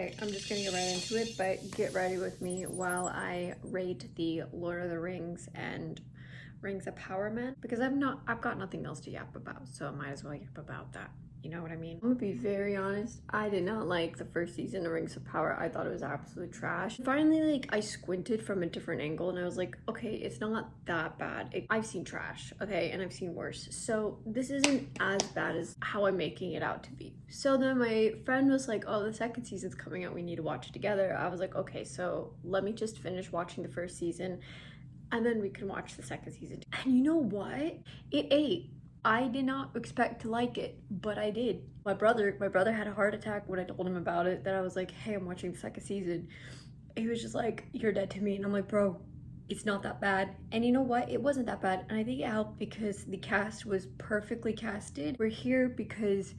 Okay, I'm just gonna get right into it, but get ready with me while I rate the Lord of the Rings and Rings of Power Men, because I've got nothing else to yap about, so I might as well yap about that. You know what I mean? I'm gonna be very honest. I did not like the first season of Rings of Power. I thought it was absolute trash. Finally, like, I squinted from a different angle and I was like, okay, it's not that bad. I've seen trash, okay, and I've seen worse. So this isn't as bad as how I'm making it out to be. So then my friend was like, oh, the second season's coming out. We need to watch it together. I was like, okay, so let me just finish watching the first season and then we can watch the second season. And you know what? It ate. I did not expect to like it, but I did. My brother had a heart attack when I told him about it, that I was like, hey, I'm watching the second season. He was just like, you're dead to me. And I'm like, bro, it's not that bad. And you know what? It wasn't that bad. And I think it helped because the cast was perfectly casted. We're here because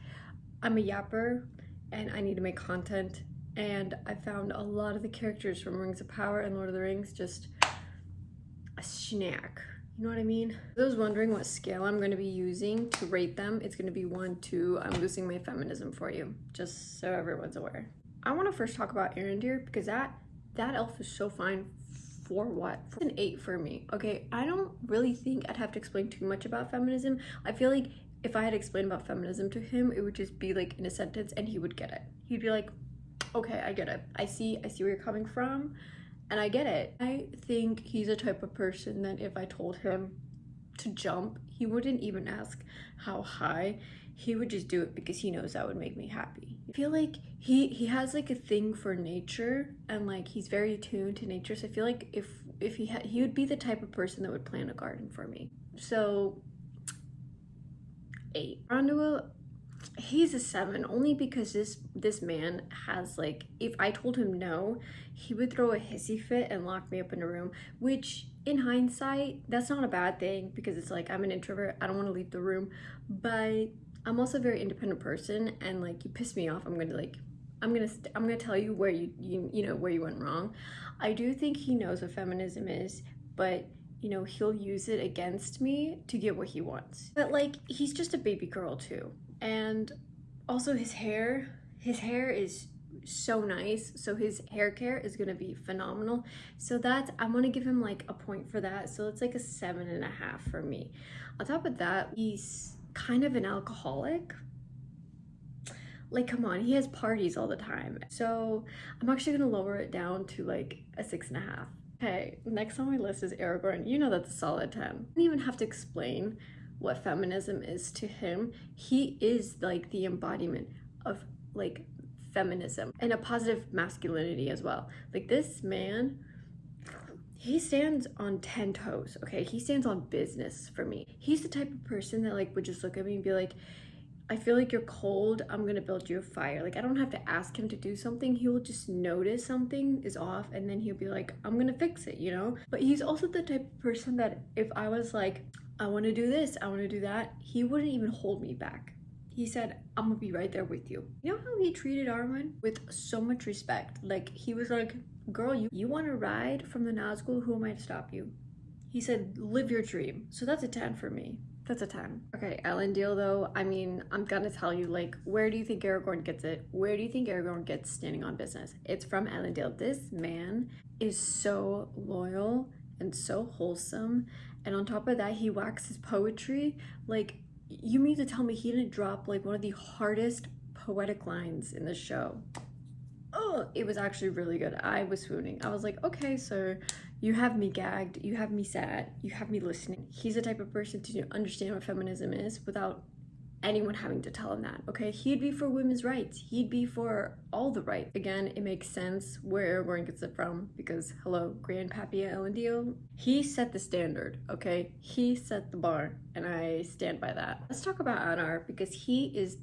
I'm a yapper and I need to make content. And I found a lot of the characters from Rings of Power and Lord of the Rings just a snack. You know what I mean? For those wondering what scale I'm going to be using to rate them, it's going to be 1, 2. I'm losing my feminism for you, just so everyone's aware. I want to first talk about Elendil because that elf is so fine. For what? For an 8 for me. Okay, I don't really think I'd have to explain too much about feminism. I feel like if I had explained about feminism to him, it would just be like in a sentence and he would get it. He'd be like, okay, I get it. I see where you're coming from. And I get it. I think he's a type of person that if I told him to jump, he wouldn't even ask how high. He would just do it because he knows that would make me happy. I feel like he has like a thing for nature and like he's very attuned to nature. So I feel like if he would be the type of person that would plant a garden for me. So 8. Arundel, he's a 7 only because this man has like, if I told him no, he would throw a hissy fit and lock me up in a room, which in hindsight that's not a bad thing because it's like I'm an introvert, I don't want to leave the room, but I'm also a very independent person and like you piss me off, I'm gonna tell you where you know where you went wrong. I do think he knows what feminism is, but you know, he'll use it against me to get what he wants. But like, he's just a baby girl too. And also his hair is so nice. So his hair care is gonna be phenomenal. So that's, I'm gonna give him like a point for that. So it's like a 7.5 for me. On top of that, he's kind of an alcoholic. Like, come on, he has parties all the time. So I'm actually gonna lower it down to like a 6.5. Okay, next on my list is Aragorn. You know that's a solid 10. I don't even have to explain what feminism is to him. He is like the embodiment of like feminism and a positive masculinity as well. Like this man, he stands on 10 toes, okay? He stands on business for me. He's the type of person that like would just look at me and be like, I feel like you're cold, I'm gonna build you a fire. Like I don't have to ask him to do something. He will just notice something is off and then he'll be like, I'm gonna fix it, you know? But he's also the type of person that if I was like, I wanna do this, I wanna do that, he wouldn't even hold me back. He said, I'm gonna be right there with you. You know how he treated Arwen? With so much respect. Like he was like, girl, you wanna ride from the Nazgul, who am I to stop you? He said, live your dream. So that's a 10 for me. That's a 10. Okay, Elendil though, I mean, I'm gonna tell you, like, where do you think Aragorn gets it? Where do you think Aragorn gets standing on business? It's from Elendil. This man is so loyal and so wholesome. And on top of that, he waxes poetry. Like, you mean to tell me he didn't drop like one of the hardest poetic lines in the show? Oh, it was actually really good. I was swooning. I was like, okay, sir, you have me gagged, you have me sad, you have me listening. He's the type of person to understand what feminism is without anyone having to tell him that, okay? He'd be for women's rights. He'd be for all the rights. Again, it makes sense where Aragorn gets it from because, hello, Grandpappy Elendil, he set the standard, okay? He set the bar, and I stand by that. Let's talk about Anar because he is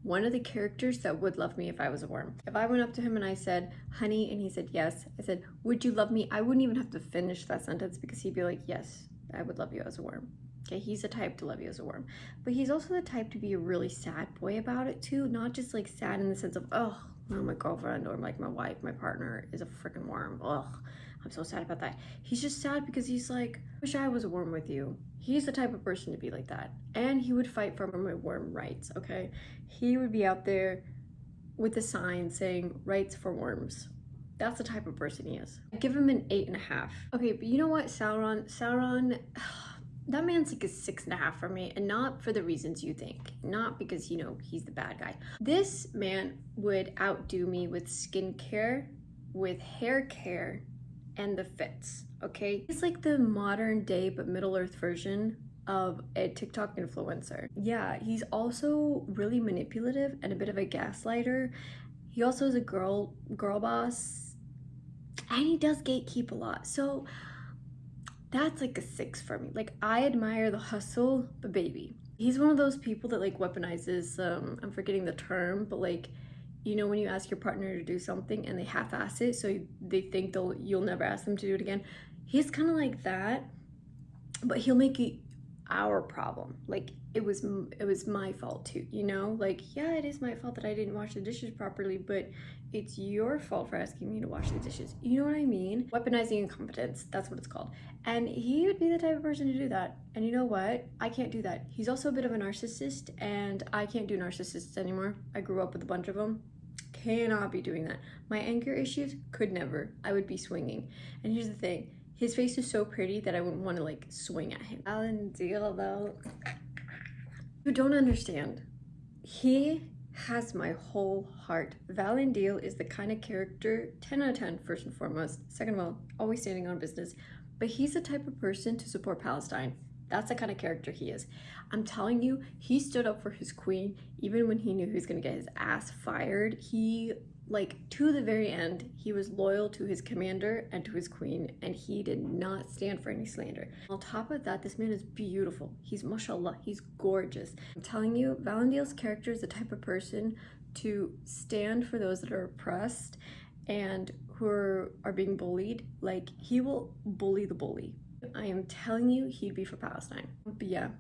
one of the characters that would love me if I was a worm. If I went up to him and I said, honey, and he said yes, I said, would you love me? I wouldn't even have to finish that sentence because he'd be like, yes, I would love you as a worm. Okay, he's the type to love you as a worm. But he's also the type to be a really sad boy about it too. Not just like sad in the sense of, oh, my girlfriend or like my wife, my partner is a freaking worm. Ugh, I'm so sad about that. He's just sad because he's like, wish I was a worm with you. He's the type of person to be like that. And he would fight for my worm rights, okay? He would be out there with a sign saying rights for worms. That's the type of person he is. I give him an 8.5. Okay, but you know what, Sauron, that man's like a 6.5 for me, and not for the reasons you think. Not because, you know, he's the bad guy. This man would outdo me with skincare, with hair care, and the fits, okay? He's like the modern day but Middle Earth version of a TikTok influencer. Yeah, he's also really manipulative and a bit of a gaslighter. He also is a girl boss, and he does gatekeep a lot. So that's like a 6 for me. Like, I admire the hustle, but baby, he's one of those people that like weaponizes, I'm forgetting the term, but like, you know, when you ask your partner to do something and they half-ass it, so they think you'll never ask them to do it again. He's kind of like that, but he'll make it our problem. Like, it was my fault too, you know? Like, yeah, it is my fault that I didn't wash the dishes properly, but it's your fault for asking me to wash the dishes. You know what I mean? Weaponizing incompetence, that's what it's called. And he would be the type of person to do that. And you know what? I can't do that. He's also a bit of a narcissist, and I can't do narcissists anymore. I grew up with a bunch of them. Cannot be doing that. My anger issues, could never. I would be swinging. And here's the thing. His face is so pretty that I wouldn't want to like swing at him. Elendil though. You don't understand. He has my whole heart. Elendil is the kind of character, 10 out of 10 first and foremost. Second of all, always standing on business. But he's the type of person to support Palestine. That's the kind of character he is. I'm telling you, he stood up for his queen even when he knew he was gonna get his ass fired. He, like, to the very end, he was loyal to his commander and to his queen, and he did not stand for any slander. On top of that, this man is beautiful. He's mashallah, he's gorgeous. I'm telling you, Elendil's character is the type of person to stand for those that are oppressed and who are being bullied. Like, he will bully the bully. I am telling you, he'd be for Palestine. But yeah,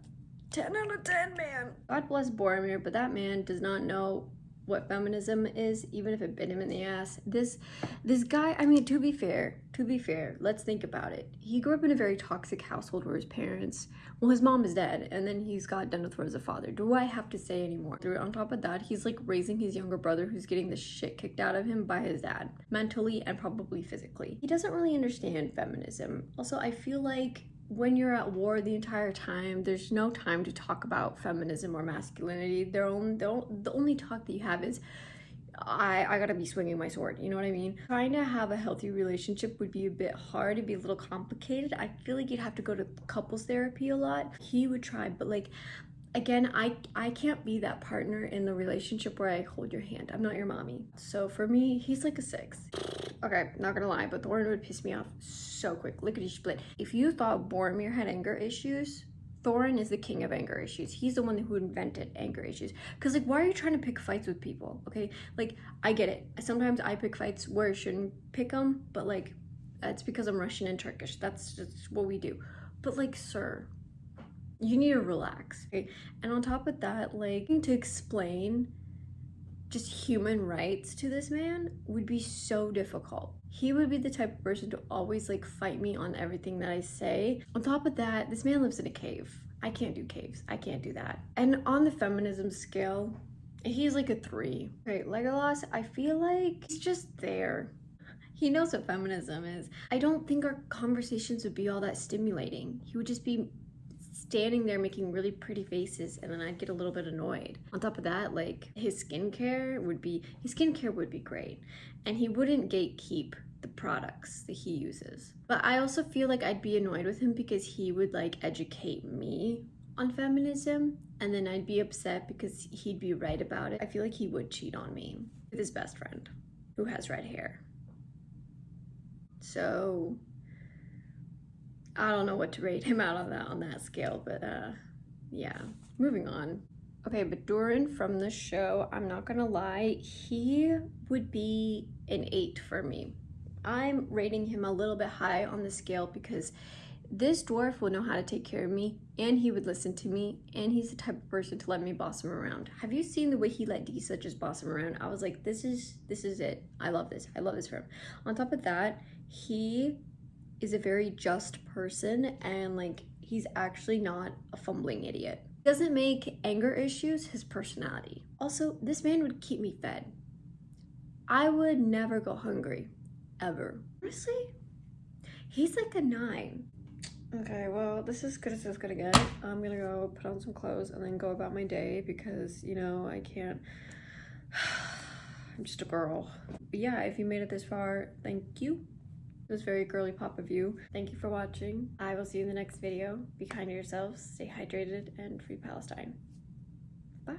10 out of 10, man. God bless Boromir, but that man does not know what feminism is, even if it bit him in the ass. This guy, I mean, to be fair, let's think about it. He grew up in a very toxic household where his parents, well, his mom is dead, and then he's got done with her as a father. Do I have to say anymore? On top of that, he's like raising his younger brother who's getting the shit kicked out of him by his dad, mentally and probably physically. He doesn't really understand feminism. Also, I feel like when you're at war the entire time, there's no time to talk about feminism or masculinity. The only talk that you have is, I gotta be swinging my sword, you know what I mean? Trying to have a healthy relationship would be a bit hard, it'd be a little complicated. I feel like you'd have to go to couples therapy a lot. He would try, but like, again, I can't be that partner in the relationship where I hold your hand. I'm not your mommy. So for me, he's like a 6. Okay, not gonna lie, but Thorin would piss me off so quick. Lickety split. If you thought Boromir had anger issues, Thorin is the king of anger issues. He's the one who invented anger issues. Because, like, why are you trying to pick fights with people, okay? Like, I get it. Sometimes I pick fights where I shouldn't pick them, but, like, it's because I'm Russian and Turkish. That's just what we do. But, like, sir, you need to relax, okay? And on top of that, like, to explain just human rights to this man would be so difficult. He would be the type of person to always like fight me on everything that I say. On top of that, this man lives in a cave. I can't do caves. I can't do that. And on the feminism scale, he's like a 3. Okay, Legolas, I feel like he's just there. He knows what feminism is. I don't think our conversations would be all that stimulating. He would just be standing there making really pretty faces, and then I'd get a little bit annoyed. On top of that, like, his skincare would be great, and he wouldn't gatekeep the products that he uses. But I also feel like I'd be annoyed with him because he would like educate me on feminism, and then I'd be upset because he'd be right about it. I feel like he would cheat on me with his best friend who has red hair. So I don't know what to rate him out on that scale, but yeah, moving on. Okay, but Durin from the show, I'm not gonna lie, he would be an 8 for me. I'm rating him a little bit high on the scale because this dwarf will know how to take care of me, and he would listen to me, and he's the type of person to let me boss him around. Have you seen the way he let Disa just boss him around? I was like, this is it. I love this for him. On top of that, he is a very just person, and like, he's actually not a fumbling idiot. He doesn't make anger issues his personality. Also, this man would keep me fed. I would never go hungry, ever. Honestly, he's like a 9. Okay, well, this is good as it's gonna get. I'm gonna go put on some clothes and then go about my day because, you know, I can't. I'm just a girl. But yeah, if you made it this far, thank you. It was very girly pop of you. Thank you for watching. I will see you in the next video. Be kind to yourselves, stay hydrated, and free Palestine. Bye.